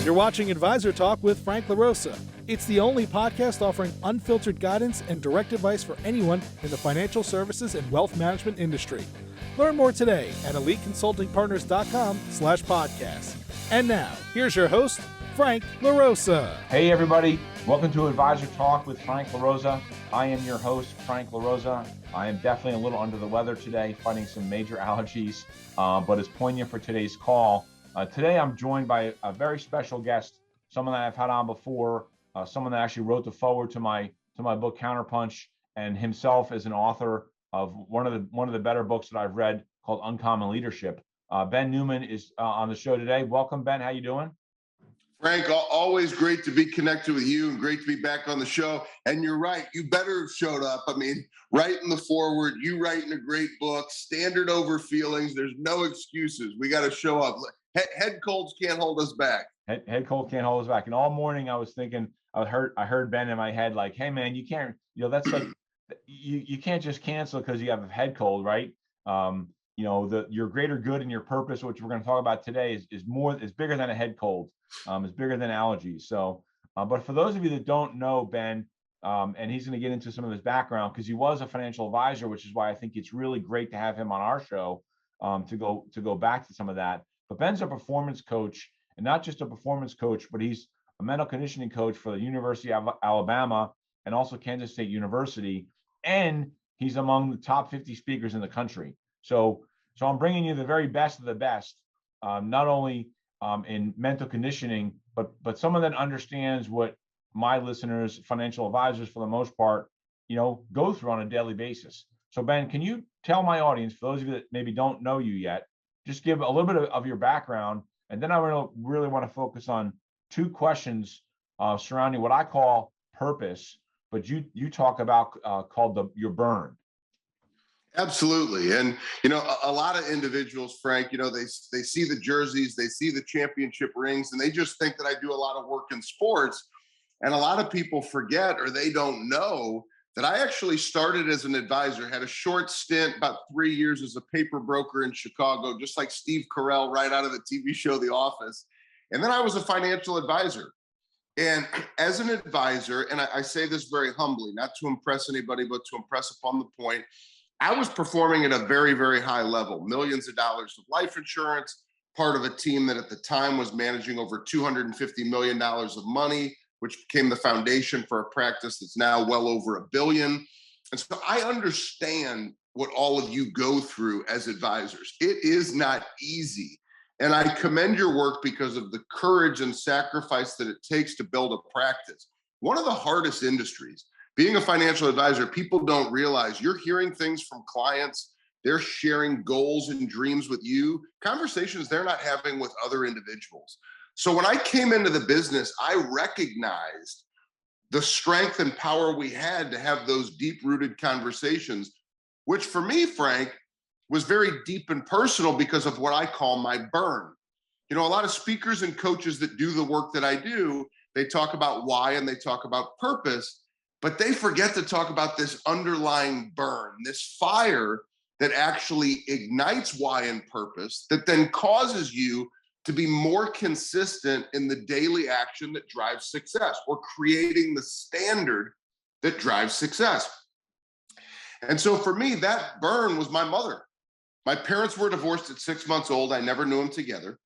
You're watching Advisor Talk with Frank LaRosa. It's the only podcast offering unfiltered guidance and direct advice for anyone in the financial services and wealth management industry. Learn more today at eliteconsultingpartners.com/podcast. And now, here's your host, Frank LaRosa. Hey everybody, welcome to Advisor Talk with Frank LaRosa. I am your host, Frank LaRosa. I am definitely a little under the weather today, fighting some major allergies, but it's poignant for today's call. Today I'm joined by a very special guest, someone that I've had on before, someone that actually wrote the foreword to my book Counterpunch, and himself is an author of one of the better books that I've read called Uncommon Leadership. Ben Newman is on the show today. Welcome, Ben. How you doing? Frank, always great to be connected with you and great to be back on the show. And you're right, you better have showed up. I mean, writing the foreword, you writing a great book, standard over feelings. There's no excuses. We got to show up. Head colds can't hold us back. Head cold can't hold us back. And all morning I was thinking, I heard Ben in my head like, hey man, you can't, that's like, you can't just cancel because you have a head cold, right? Your greater good and your purpose, which we're going to talk about today, is bigger than a head cold. It's bigger than allergies. So, but for those of you that don't know Ben, and he's going to get into some of his background because he was a financial advisor, which is why I think it's really great to have him on our show to go back to some of that. But Ben's a performance coach, and not just a performance coach, but he's a mental conditioning coach for the University of Alabama and also Kansas State University, and he's among the top 50 speakers in the country. So I'm bringing you the very best of the best, not only in mental conditioning, but someone that understands what my listeners, financial advisors for the most part, go through on a daily basis. So Ben, can you tell my audience, for those of you that maybe don't know you yet, just give a little bit of your background, and then I really want to focus on two questions surrounding what I call purpose, but you talk about called your burn. Absolutely. And, a lot of individuals, Frank, they see the jerseys, they see the championship rings, and they just think that I do a lot of work in sports. And a lot of people forget, or they don't know, that I actually started as an advisor, had a short stint, about 3 years as a paper broker in Chicago, just like Steve Carell right out of the TV show The Office. And then I was a financial advisor. And as an advisor, and I say this very humbly, not to impress anybody, but to impress upon the point, I was performing at a very, very high level, millions of dollars of life insurance, part of a team that at the time was managing over $250 million of money, which became the foundation for a practice that's now well over $1 billion. And so I understand what all of you go through as advisors. It is not easy. And I commend your work because of the courage and sacrifice that it takes to build a practice. One of the hardest industries. Being a financial advisor, people don't realize you're hearing things from clients. They're sharing goals and dreams with you, conversations they're not having with other individuals. So when I came into the business, I recognized the strength and power we had to have those deep-rooted conversations, which for me, Frank, was very deep and personal because of what I call my burn. A lot of speakers and coaches that do the work that I do, they talk about why and they talk about purpose, but they forget to talk about this underlying burn, this fire that actually ignites why and purpose, that then causes you to be more consistent in the daily action that drives success. We're creating the standard that drives success. And so for me, that burn was my mother. My parents were divorced at 6 months old. I never knew them together.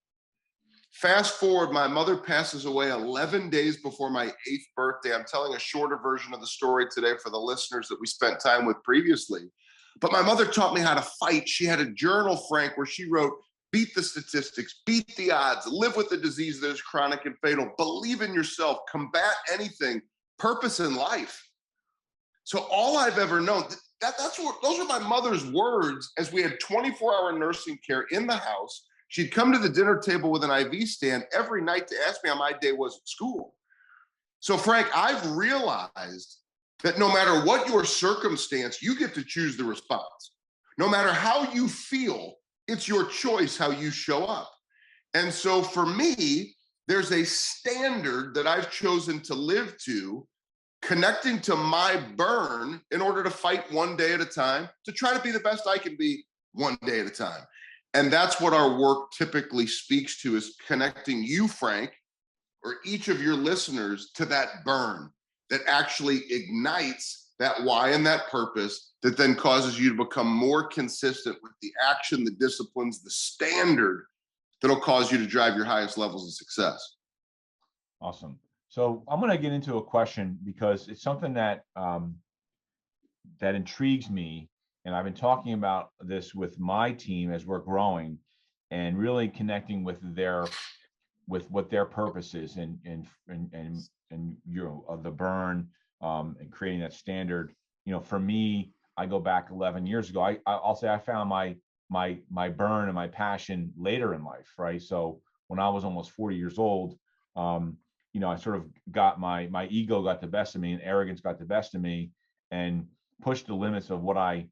Fast forward, my mother passes away 11 days before my 8th birthday. I'm telling a shorter version of the story today for the listeners that we spent time with previously. But my mother taught me how to fight. She had a journal, Frank, where she wrote, beat the statistics, beat the odds, live with the disease that is chronic and fatal, believe in yourself, combat anything, purpose in life. So all I've ever known, those were my mother's words as we had 24-hour nursing care in the house. She'd come to the dinner table with an IV stand every night to ask me how my day was at school. So Frank, I've realized that no matter what your circumstance, you get to choose the response. No matter how you feel, it's your choice how you show up. And so for me, there's a standard that I've chosen to live to, connecting to my burn in order to fight one day at a time, to try to be the best I can be one day at a time. And that's what our work typically speaks to, is connecting you, Frank, or each of your listeners to that burn that actually ignites that why and that purpose that then causes you to become more consistent with the action, the disciplines, the standard that'll cause you to drive your highest levels of success. Awesome. So I'm going to get into a question because it's something that that intrigues me, and I've been talking about this with my team as we're growing, and really connecting with what their purpose is, and the burn, and creating that standard. For me, I go back 11 years ago. I'll say I found my burn and my passion later in life, right? So when I was almost 40 years old, I sort of got my ego got the best of me, and arrogance got the best of me, and pushed the limits of what I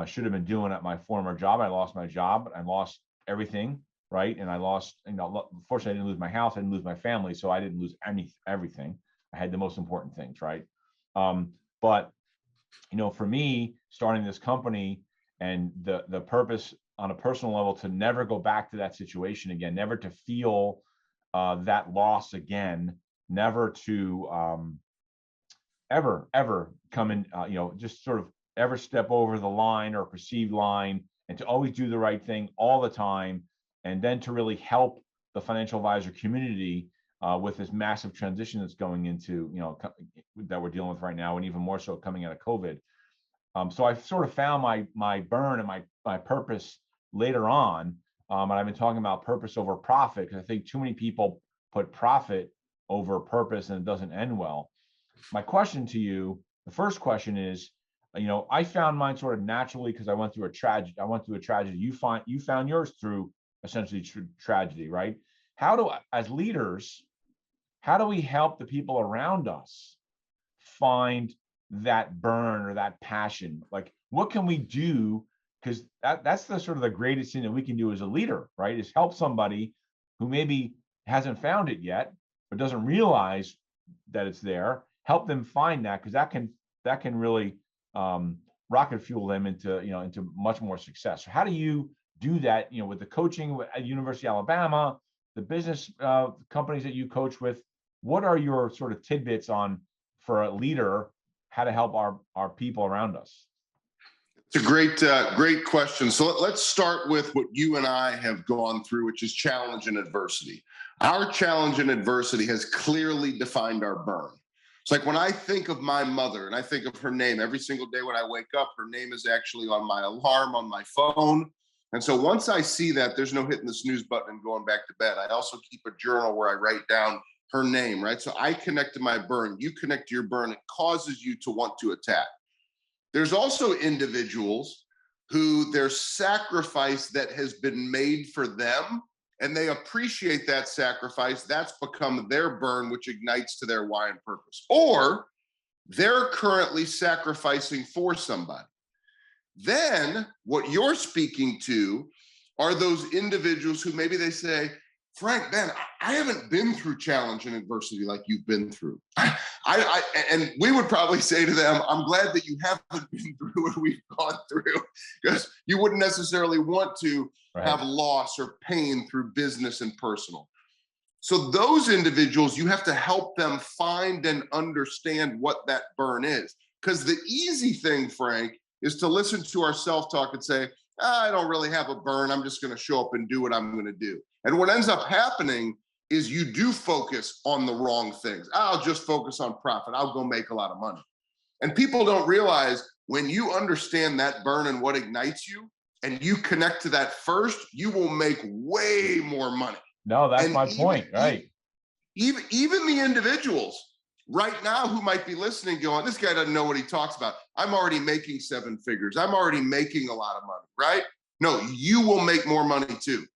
should have been doing at my former job. I lost my job. I lost everything, right? And I lost, fortunately, I didn't lose my house. I didn't lose my family. So I didn't lose everything. I had the most important things, right? But for me, starting this company and the purpose on a personal level to never go back to that situation again, never to feel that loss again, never to ever come in, just sort of ever step over the line or perceived line, and to always do the right thing all the time, and then to really help the financial advisor community with this massive transition that's going into, that we're dealing with right now, and even more so coming out of COVID. So I sort of found my burn and my purpose later on, and I've been talking about purpose over profit, because I think too many people put profit over purpose, and it doesn't end well. My question to you, the first question is, I found mine sort of naturally because I went through a tragedy. You found yours through essentially tragedy, right? As leaders, how do we help the people around us find that burn or that passion? Like, what can we do? Because that's the sort of the greatest thing that we can do as a leader, right? Is help somebody who maybe hasn't found it yet, but doesn't realize that it's there. Help them find that, because that can really rocket fuel them into much more success. So how do you do that? With the coaching at University of Alabama, the business companies that you coach with, what are your sort of tidbits for a leader, how to help our people around us? It's a great question. So let's start with what you and I have gone through, which is challenge and adversity. Our challenge and adversity has clearly defined our burn. It's like when I think of my mother and I think of her name every single day when I wake up, her name is actually on my alarm on my phone. And so once I see that, there's no hitting the snooze button and going back to bed. I also keep a journal where I write down her name, right? So I connect to my burn. You connect to your burn. It causes you to want to attack. There's also individuals who their sacrifice that has been made for them, and they appreciate that sacrifice. That's become their burn, which ignites to their why and purpose. Or they're currently sacrificing for somebody. Then what you're speaking to are those individuals who maybe they say, Frank, Ben, I haven't been through challenge and adversity like you've been through. And we would probably say to them, I'm glad that you haven't been through what we've gone through, because you wouldn't necessarily want to have loss or pain through business and personal. So those individuals, you have to help them find and understand what that burn is. Because the easy thing, Frank, is to listen to our self-talk and say, I don't really have a burn. I'm just going to show up and do what I'm going to do. And what ends up happening is you do focus on the wrong things. I'll just focus on profit. I'll go make a lot of money. And people don't realize when you understand that burn and what ignites you, and you connect to that first, you will make way more money. No, that's my point, right? Even the individuals right now who might be listening going, this guy doesn't know what he talks about. I'm already making 7 figures. I'm already making a lot of money, right? No, you will make more money too.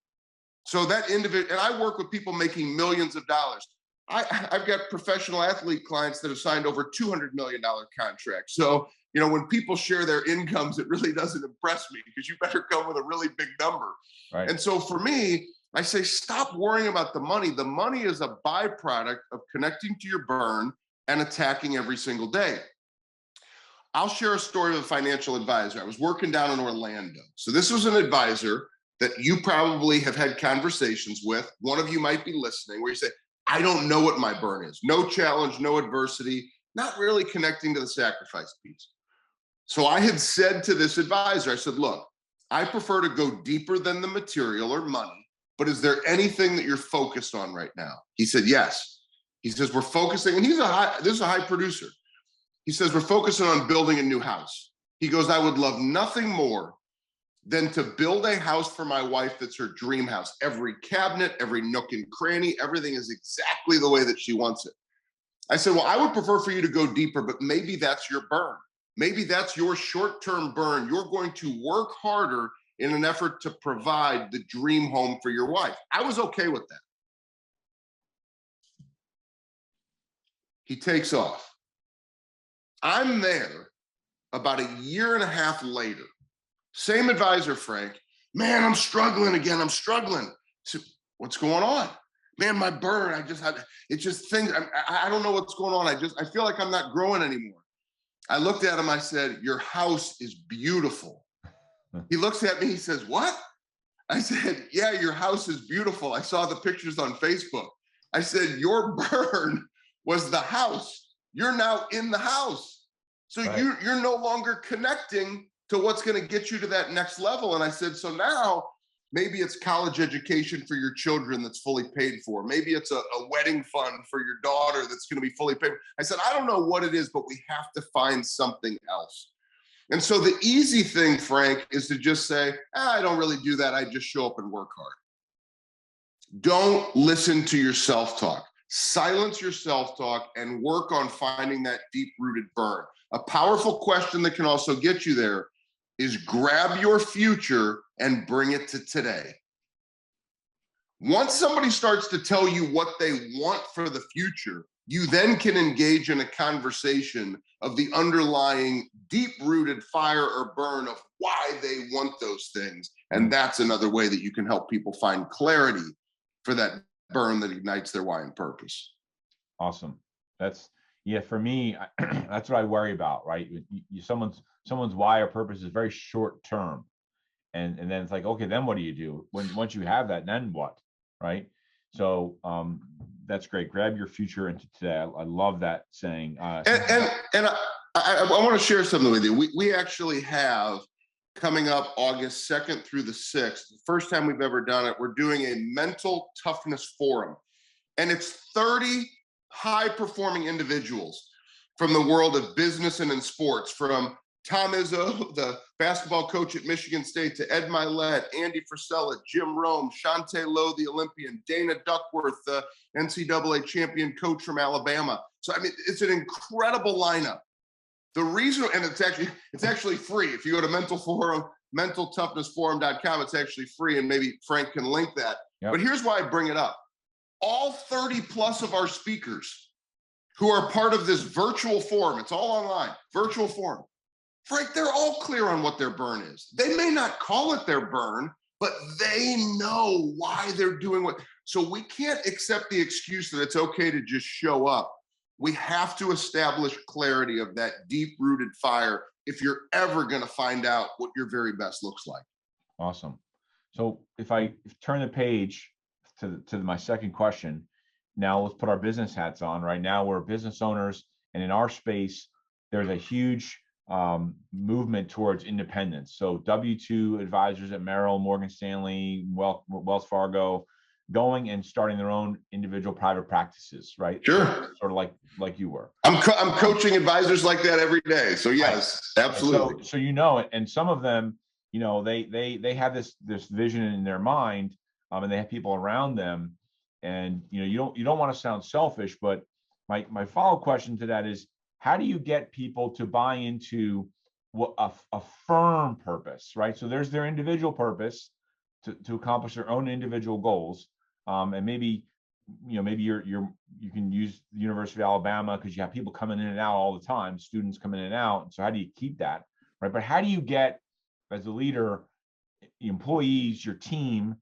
So that individual, and I work with people making millions of dollars. I've got professional athlete clients that have signed over $200 million contracts. So, when people share their incomes, it really doesn't impress me, because you better come with a really big number. Right. And so for me, I say, stop worrying about the money. The money is a byproduct of connecting to your burn and attacking every single day. I'll share a story of a financial advisor. I was working down in Orlando. So this was an advisor that you probably have had conversations with. One of you might be listening where you say, I don't know what my burn is. No challenge, no adversity, not really connecting to the sacrifice piece. So I had said to this advisor, I said, look, I prefer to go deeper than the material or money, but is there anything that you're focused on right now? He said, yes. He says, we're focusing, and this is a high producer. He says, we're focusing on building a new house. He goes, I would love nothing more than to build a house for my wife that's her dream house. Every cabinet, every nook and cranny, everything is exactly the way that she wants it. I said, well, I would prefer for you to go deeper, but maybe that's your burn. Maybe that's your short-term burn. You're going to work harder in an effort to provide the dream home for your wife. I was okay with that. He takes off. I'm there about a year and a half later. Same advisor, Frank. Man, I'm struggling again. I'm struggling. So, what's going on? Man, my burn. It's just things. I don't know what's going on. I feel like I'm not growing anymore. I looked at him. I said, your house is beautiful. He looks at me. He says, what? I said, yeah, your house is beautiful. I saw the pictures on Facebook. I said, your burn was the house. You're now in the house. So right. You're no longer connecting to what's going to get you to that next level. And I said, so now maybe it's college education for your children that's fully paid for. Maybe it's a wedding fund for your daughter that's going to be fully paid for. I said, I don't know what it is, but we have to find something else. And so the easy thing, Frank, is to just say, I don't really do that. I just show up and work hard. Don't listen to your self-talk. Silence your self-talk and work on finding that deep-rooted burn. A powerful question that can also get you there is grab your future and bring it to today. Once somebody starts to tell you what they want for the future, you then can engage in a conversation of the underlying deep-rooted fire or burn of why they want those things. And that's another way that you can help people find clarity for that burn that ignites their why and purpose. Awesome. For me, that's what I worry about, right? Someone's why or purpose is very short term. And then it's like, okay, then what do you do? Once you have that, then what? Right. So that's great. Grab your future into today. I love that saying. And I want to share something with you. We actually have coming up August 2nd through the 6th, the first time we've ever done it, we're doing a mental toughness forum. And it's 30 high-performing individuals from the world of business and in sports, from Tom Izzo, the basketball coach at Michigan State, to Ed Milet, Andy Frisella, Jim Rome, Shante Lowe, the Olympian, Dana Duckworth, the NCAA champion coach from Alabama. So, I mean, it's an incredible lineup. The reason, and it's actually free. If you go to mentaltoughnessforum.com, it's actually free, and maybe Frank can link that. Yep. But here's why I bring it up. All 30 plus of our speakers who are part of this virtual forum, it's all online, virtual forum. Frank, they're all clear on what their burn is. They may not call it their burn, but they know why they're doing what. So we can't accept the excuse that it's okay to just show up. We have to establish clarity of that deep-rooted fire if you're ever going to find out what your very best looks like. Awesome. So if I turn the page to my second question, now let's put our business hats on. Right now we're business owners, and in our space, there's a huge movement towards independence. So W-2 advisors at Merrill, Morgan Stanley, Wells Fargo, going and starting their own individual private practices, right? Sure. Sort of like you were. I'm coaching advisors like that every day. So yes, absolutely. So you know it, and some of them, they have this vision in their mind, and they have people around them, and you don't want to sound selfish, but my follow-up question to that is, how do you get people to buy into a firm purpose, right? So there's their individual purpose to accomplish their own individual goals. And maybe you can use the University of Alabama because you have people coming in and out all the time, students coming in and out. So how do you keep that, right? But how do you get, as a leader, the employees, your team,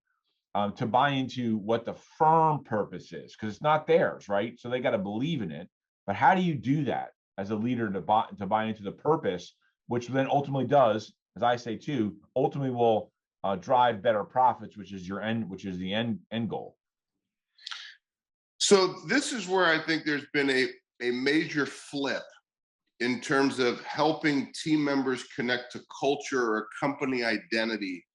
to buy into what the firm purpose is? Because it's not theirs, right? So they got to believe in it. But how do you do that as a leader to buy into the purpose, which then ultimately does, as I say too, ultimately will drive better profits, which is the end goal. So this is where I think there's been a major flip in terms of helping team members connect to culture or company identity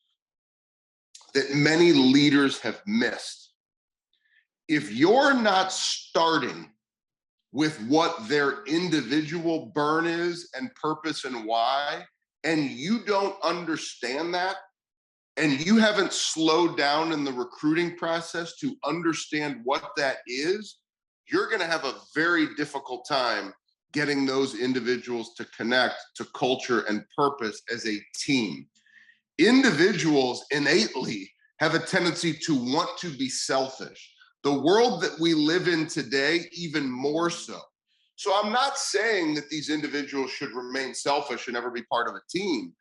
that many leaders have missed. If you're not starting with what their individual burn is and purpose and why, and you don't understand that, and you haven't slowed down in the recruiting process to understand what that is, you're going to have a very difficult time getting those individuals to connect to culture and purpose as a team. Individuals innately have a tendency to want to be selfish. The world that we live in today, even more so. So I'm not saying that these individuals should remain selfish and never be part of a team,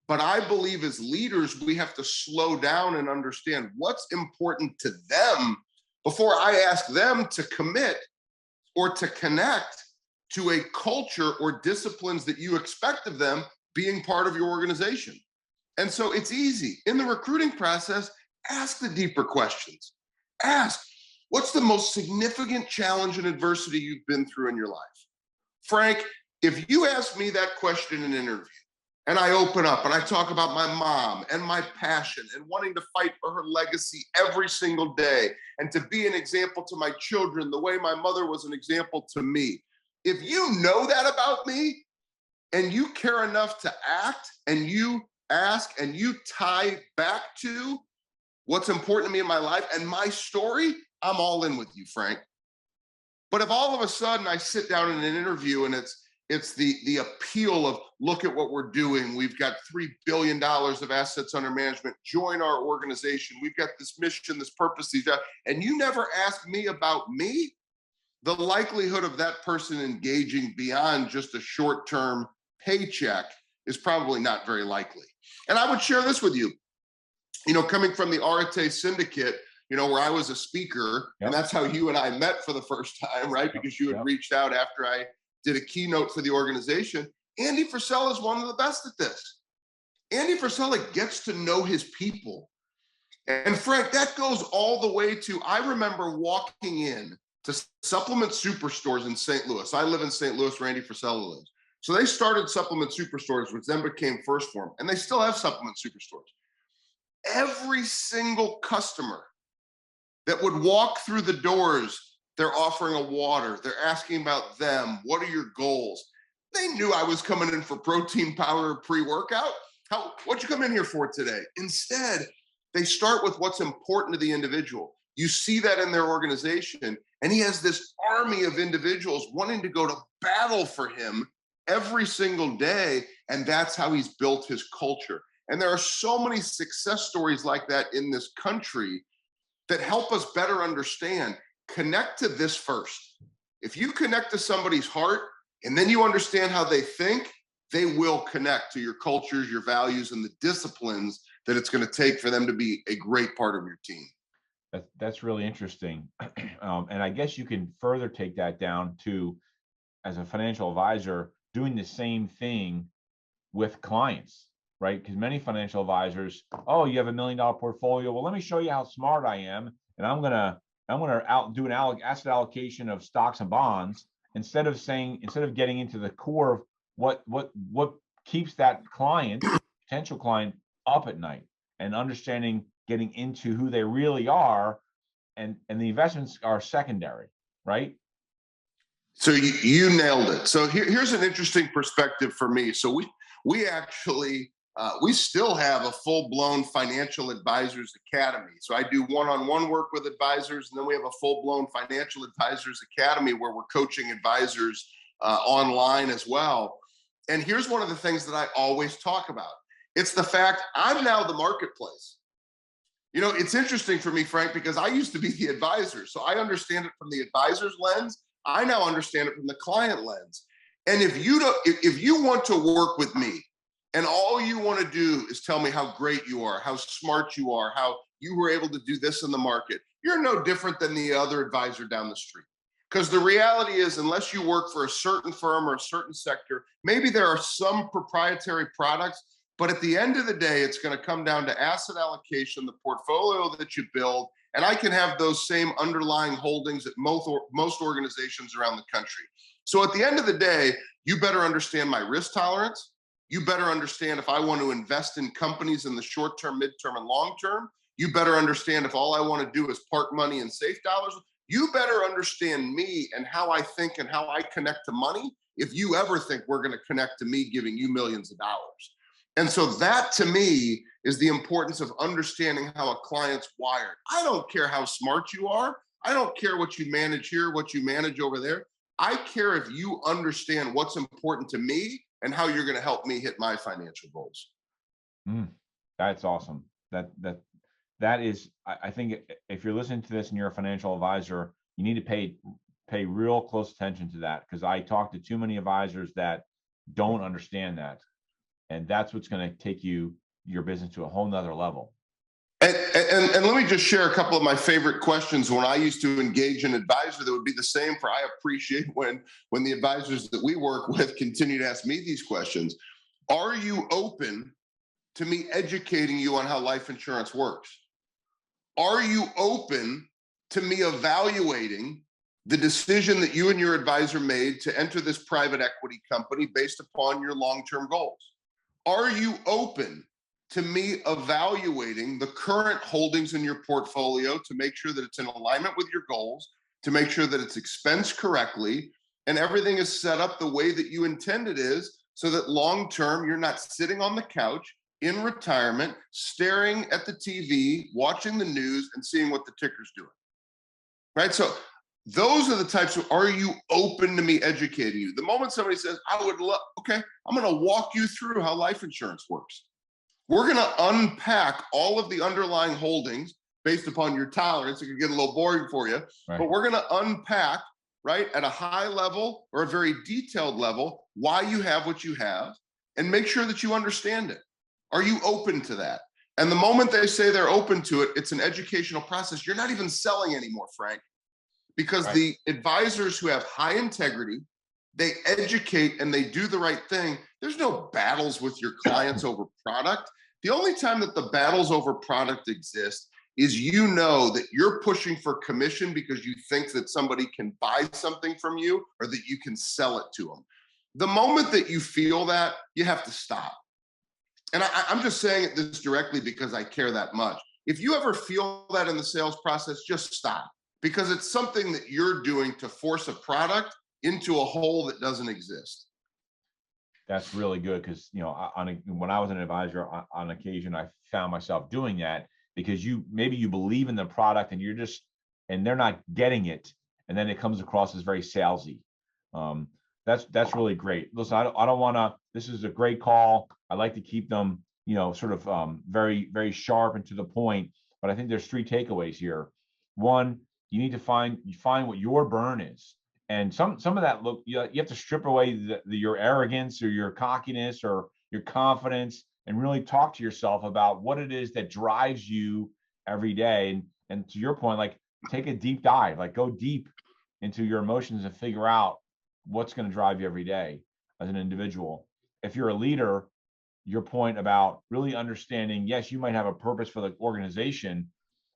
but I believe as leaders, we have to slow down and understand what's important to them before I ask them to commit or to connect to a culture or disciplines that you expect of them being part of your organization. And so it's easy. In the recruiting process, ask the deeper questions. Ask, what's the most significant challenge and adversity you've been through in your life? Frank, if you ask me that question in an interview, and I open up and I talk about my mom and my passion and wanting to fight for her legacy every single day and to be an example to my children the way my mother was an example to me. If you know that about me and you care enough to act and you ask and you tie back to what's important to me in my life and my story, I'm all in with you, Frank. But if all of a sudden I sit down in an interview and it's the appeal of, look at what we're doing. We've got $3 billion of assets under management. Join our organization. We've got this mission, this purpose, and you never ask me about me, the likelihood of that person engaging beyond just a short-term paycheck is probably not very likely. And I would share this with you. You know, coming from the Arete Syndicate, you know, where I was a speaker, and that's how you and I met for the first time, right? Because you had reached out after I did a keynote for the organization. Andy Frisella is one of the best at this. Andy Frisella gets to know his people. And Frank, that goes all the way to, I remember walking in to Supplement Superstores in St. Louis. I live in St. Louis where Andy Frisella lives. So they started Supplement Superstores, which then became First Form, and they still have Supplement Superstores. Every single customer that would walk through the doors, they're offering a water. They're asking about them. What are your goals? They knew I was coming in for protein powder pre-workout. What'd you come in here for today? Instead, they start with what's important to the individual. You see that in their organization, and he has this army of individuals wanting to go to battle for him every single day, and that's how he's built his culture. And there are so many success stories like that in this country that help us better understand. Connect to this first. If you connect to somebody's heart and then you understand how they think, they will connect to your cultures, your values, and the disciplines that it's going to take for them to be a great part of your team. That's really interesting. And I guess you can further take that down to, as a financial advisor, doing the same thing with clients, right? Because many financial advisors, oh, you have $1 million portfolio. Well, let me show you how smart I am. And I'm going to do an asset allocation of stocks and bonds, instead of getting into the core of what keeps that potential client up at night, and understanding, getting into who they really are, and the investments are secondary, right? So you nailed it. So here's an interesting perspective for me. So we actually we still have a full-blown financial advisors academy. So I do one-on-one work with advisors, and then we have a full-blown financial advisors academy where we're coaching advisors online as well. And here's one of the things that I always talk about. It's the fact I'm now the marketplace. You know, it's interesting for me, Frank, because I used to be the advisor. So I understand it from the advisor's lens. I now understand it from the client lens. And if you want to work with me, and all you want to do is tell me how great you are, how smart you are, how you were able to do this in the market, you're no different than the other advisor down the street. Because the reality is, unless you work for a certain firm or a certain sector, maybe there are some proprietary products, But at the end of the day, it's going to come down to asset allocation, the portfolio that you build, and I can have those same underlying holdings at most organizations around the country. So at the end of the day, you better understand my risk tolerance. You better understand if I want to invest in companies in the short term, midterm, and long term. You better understand if all I want to do is park money in safe dollars. You better understand me and how I think and how I connect to money if you ever think we're going to connect to me giving you millions of dollars. And so that to me is the importance of understanding how a client's wired. I don't care how smart you are. I don't care what you manage here, what you manage over there. I care if you understand what's important to me and how you're going to help me hit my financial goals. That's awesome. That is, I think if you're listening to this and you're a financial advisor, you need to pay real close attention to that, because I talk to too many advisors that don't understand that. And that's what's going to take your business to a whole nother level. And let me just share a couple of my favorite questions when I used to engage an advisor that would be the same for, I appreciate when the advisors that we work with continue to ask me these questions. Are you open to me educating you on how life insurance works? Are you open to me evaluating the decision that you and your advisor made to enter this private equity company based upon your long-term goals? Are you open to me evaluating the current holdings in your portfolio to make sure that it's in alignment with your goals, to make sure that it's expensed correctly, and everything is set up the way that you intend it is, so that long-term you're not sitting on the couch in retirement, staring at the TV, watching the news, and seeing what the ticker's doing, right? So those are the types of, are you open to me educating you? The moment somebody says, I would love, okay, I'm going to walk you through how life insurance works. We're going to unpack all of the underlying holdings based upon your tolerance. It could get a little boring for you, right? But we're going to unpack, right, at a high level or a very detailed level, why you have what you have, and make sure that you understand it. Are you open to that? And the moment they say they're open to it, it's an educational process. You're not even selling anymore, Frank, because the advisors who have high integrity, they educate and they do the right thing. There's no battles with your clients over product. The only time that the battles over product exist is, you know, that you're pushing for commission because you think that somebody can buy something from you or that you can sell it to them. The moment that you feel that, you have to stop. And I'm just saying this directly because I care that much. If you ever feel that in the sales process, just stop, because it's something that you're doing to force a product into a hole that doesn't exist. That's really good, because when I was an advisor, on occasion I found myself doing that, because maybe you believe in the product and they're not getting it, and then it comes across as very salesy. That's really great. Listen, I don't want to. This is a great call. I like to keep them, sort of very, very sharp and to the point. But I think there's 3 takeaways here. One, you need to find what your burn is. And some of that, look, you have to strip away your arrogance or your cockiness or your confidence, and really talk to yourself about what it is that drives you every day. And to your point, like, take a deep dive, like go deep into your emotions and figure out what's going to drive you every day as an individual. If you're a leader, your point about really understanding, yes, you might have a purpose for the organization,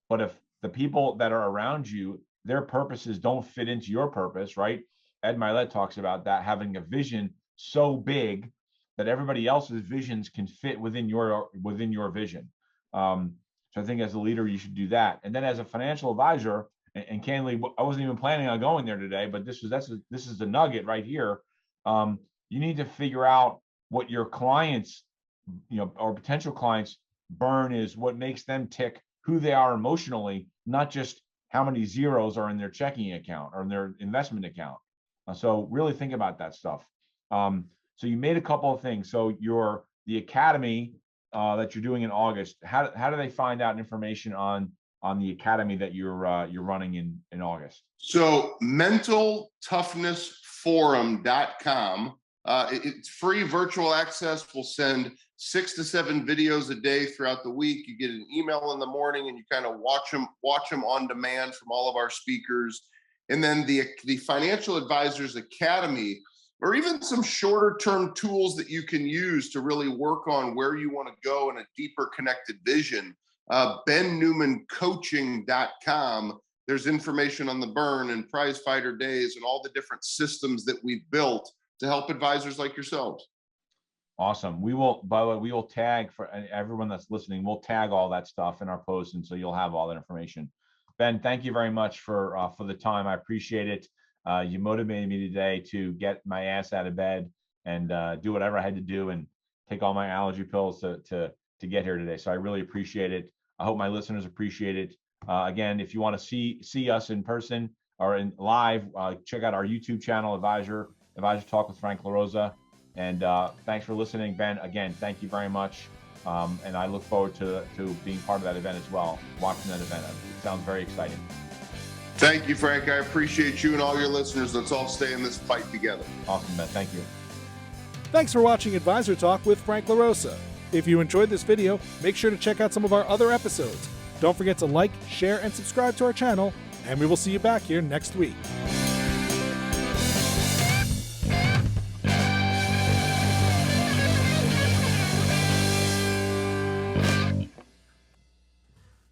but if the people that are around you, their purposes don't fit into your purpose, right? Ed Milet talks about that, having a vision so big that everybody else's visions can fit within your vision. So I think as a leader, you should do that. And then as a financial advisor, and candidly, I wasn't even planning on going there today, but this is the nugget right here. You need to figure out what your clients, or potential clients' burn is, what makes them tick, who they are emotionally, not just how many zeros are in their checking account or in their investment account. So really think about that stuff. So you made a couple of things. So the academy that you're doing in August, how do they find out information on the academy that you're running in August? So mentaltoughnessforum.com. It's free virtual access. We'll send 6 to 7 videos a day throughout the week. You get an email in the morning and you kind of watch them on demand from all of our speakers. And then the Financial Advisors Academy or even some shorter term tools that you can use to really work on where you want to go in a deeper connected vision, BenNewmanCoaching.com. There's information on the burn and prize fighter days and all the different systems that we've built to help advisors like yourselves. Awesome. We will, by the way, we will tag, for everyone that's listening, we'll tag all that stuff in our post, and so you'll have all that information. Ben, thank you very much for the time. I appreciate it. You motivated me today to get my ass out of bed and do whatever I had to do and take all my allergy pills to get here today. So I really appreciate it. I hope my listeners appreciate it. Again, if you want to see us in person or in live, check out our YouTube channel, Advisor Talk with Frank LaRosa. And thanks for listening, Ben. Again, thank you very much. And I look forward to being part of that event as well, watching that event. It sounds very exciting. Thank you, Frank. I appreciate you and all your listeners. Let's all stay in this fight together. Awesome, Ben. Thank you. Thanks for watching Advisor Talk with Frank LaRosa. If you enjoyed this video, make sure to check out some of our other episodes. Don't forget to like, share, and subscribe to our channel, and we will see you back here next week.